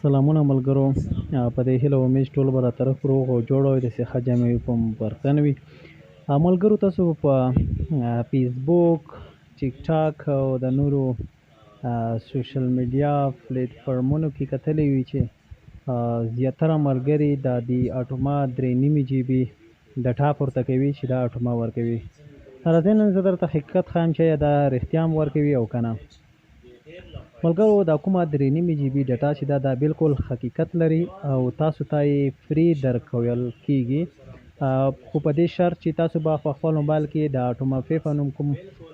سلامونه ملګرو. په دې هیله ومې چې ټول به را طرف روغ او جوړ وي، داسې ښه جامې وي په برخه نه وي. ملګرو، تاسو په فیسبوک، ټیک ټاک او د نورو سوشل میډیا پلیټفارمونو کې کتلی وي چې زیاتره ملګري د دې اټوما 3.5 جی بي ډاټا پورته کوي چې دا اټوما ورکوي. راځئ نن زه درته حقیقت ښایم چې دا رښتیا هم ورکوي او که نه. ملګرو، دا کومه 3.5 جی بي ډاټا چې دا بالکل حقیقت لري او تاسو ته یې فری درکول کیږي، خو په دې شرط چې تاسو به په خپل موبایل کې د اټوما پې په نوم کوم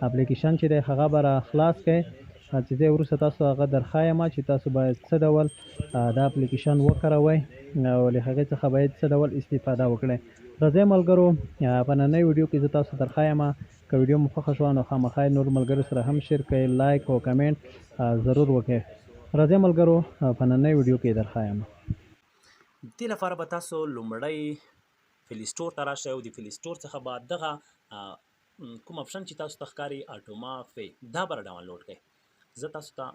اپلیکیشن چې دی هغه به را خلاص کړئ، چې زه وروسته تاسو هغه درښایم چې تاسو باید څه ډول دا اپلیکیشن وکاروئ او له هغې څخه باید څه ډول استفاده وکړئ. راځئ ملګرو، په نننۍ ویډیو کې زه تاسو درښایم. که ویډیو مو خوښه شوه نو خامخا نور ملګرو سره هم شیر کړئ، لایک او کمنټ ضرور وکړئ. راځئ ملګرو، په نننۍ ویډیو کې درښایم. دې لپاره به تاسو لومړی پلی سټور ته راشئ او د پلی سټور څخه به دغه کوم اپشن چې تاسو ته ښکاري اټوما پې دا به را ډاونلوډ کړئ. زه تاسو ته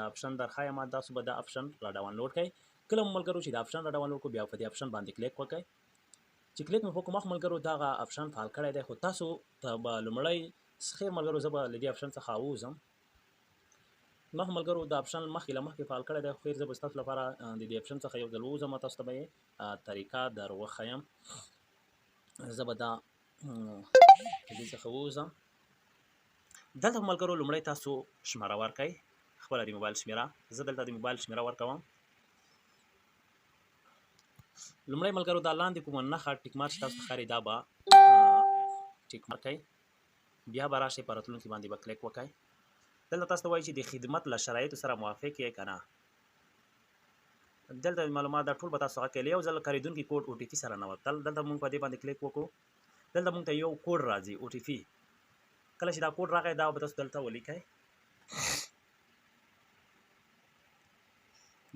دا اپشن درښایم، تاسو به دا اپشن را ډاونلوډ کړئ. کله مو ملګرو چې دا اپشن را ډاونلوډ کړو بیا په دې اپشن باندې کلیک وکړئ. چې کلیک مو وکړو مخ ملګرو دغه اپشن فعال کړی دی، خو تاسو ته به لومړی خیر ملګرو زه به له دې اپشن څخه ووځم. مخ ملګرو دا اپشن مخکې له مخکې فعال کړی دی، خو خیر زه به ستاسو لپاره د دې اپشن څخه یو ځل ووځم او تاسو ته به یې طریقه در وښیم. زه به دا دې څخه ووځم. دلته ملګرو لومړی تاسو شماره ورکړئ، خپله د موبایل شمېره. زه دلته د موبایل شمېره ورکوم. لومړی ملګرو دا لاندې کومه نښه ټیک مارک چې تاسو ته ښکاري دا به ټیک مارک کړئ. بیا به راشئ په راتلونکي باندې به کلیک وکړئ. دلته تاسو ته وایي چې د خدمت له شرایطو سره موافق یې که نه. دلته معلومات دا ټول به تاسو هغه کوئ. یو ځل کارېدونکي کوډ او ټي پي سره ننوتل. دلته موږ په دې باندې کلیک وکړو. دلته موږ ته یو کوډ راځي او ټي پي. کله چې دا کوډ راغی دا به تاسو دلته ولیکئ.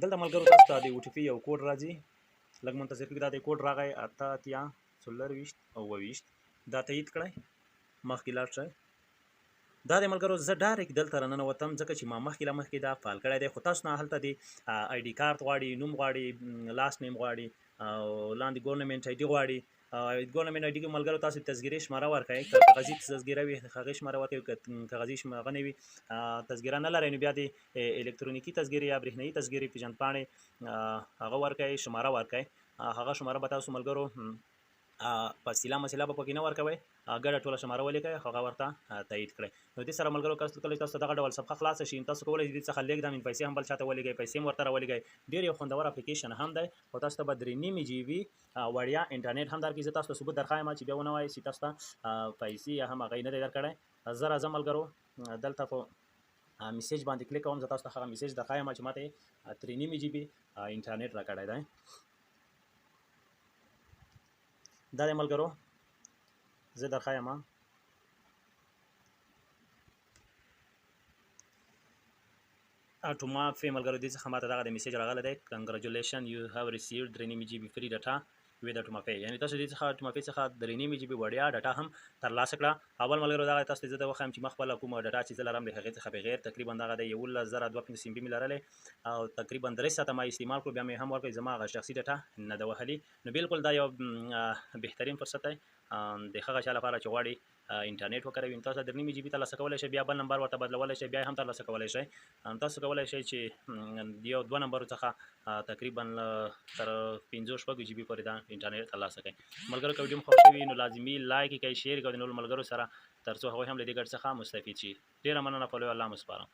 دلته ملګرو تاسو ته د او ټي پي یو کوډ راځي، لږ منتظر کړئ. دا د کوډ راغی 88 دا تایید کړئ، مخکې لاړ شئ. دا د ملګرو زه ډایرکټ دلته راننوتم ځکه چې ما مخکې له مخکې دا فعال کړی دی، خو تاسو نه هلته د آی ډي کارت غواړي، نوم غواړي، لاست نیم غواړي او لاندې ګورنمنټ آی ډي غواړي. ګورنمنټ آی ډي کې ملګرو تاسو تذکیرې شماره ورکړئ. که کاغذي تذکیره وي هغې شماره ورکړئ، که کاغذي هغه نه وي تذکیره نه لرئ نو بیا د الکترونیکي تذکیرې یا برېښنایي تذکیرې پیژندپاڼې هغه ورکړئ، شماره ورکړئ. هغه شماره به تاسو ملګرو فاصله مسله به پکې نه ورکوئ، ګډه ټوله شماره ولیکئ، هغه ورته تایید کړئ. نو دې سره ملګرو کله چې تاسو دغه ډول صفحه خلاصه شي تاسو کولی شئ دې څخه لیږدم پیسې هم بل چاته ولیږئ، پیسې هم ورته راولېږئ. ډېر یو خوندور اپلیکیشن هم دی، خو تاسو ته به 3.5 جی بي وړیا انټرنیټ هم درکړي. زه تاسو ته ثبوت درښایم چې بیا ونه وایئ چې تاسو ته پیسې یا هم هغه یې نه دی درکړی. زه راځم ملګرو دلته په میسیج باندې کلیک کوم. زه تاسو ته هغه میسیج درښایم چې ما ته 3.5 جی بي انټرنیټ راکړی دی. دا دی ملګرو زه درښایم. اټوما پې ملګرو دې څخه ماته دغه د میسیج راغلی دی، کنګراچولیشن یو هاو ریسیوډ 3.5 جی بي فری ډاټا وید اټوما پې. یعنې تاسو دې څخه اټوما پې څخه 3.5 جی بي وړیا ډاټا هم ترلاسه کړه. اول ملګرو دغه تاسو ته زه وښایم چې ما خپله کومه ډاټا چې زه لرم د هغې څخه بغیر تقریبا دغه د 11,002 MB مې لرلی او تقریبا 3 ساعته ما استعمال کړو، بیا مې هم ورکړئ. زما هغه شخصي ډاټا نه ده وهلي. نو بالکل دا یو بهترین فرصت دی د هغه چا لپاره چې غواړي انټرنیټ وکاروي. تاسو 3.5 جی بي ترلاسه کولی شئ، بیا بل نمبر ورته بدلولی شئ، بیا هم ترلاسه کولی شئ. تاسو کولی شئ چې یو 2 نمبرو څخه تقریبا تر 5-6 جی بي پورې دا انټرنیټ ترلاسه کړئ. ملګرو که ویډیو مو خوښ شوي نو لازمي لایک یې کړئ، شیر یې کړئ د نورو ملګرو سره تر څو هغوی هم له دې ګټې څخه مستفید شي. ډېره مننه، په لوی الله مو سپارم.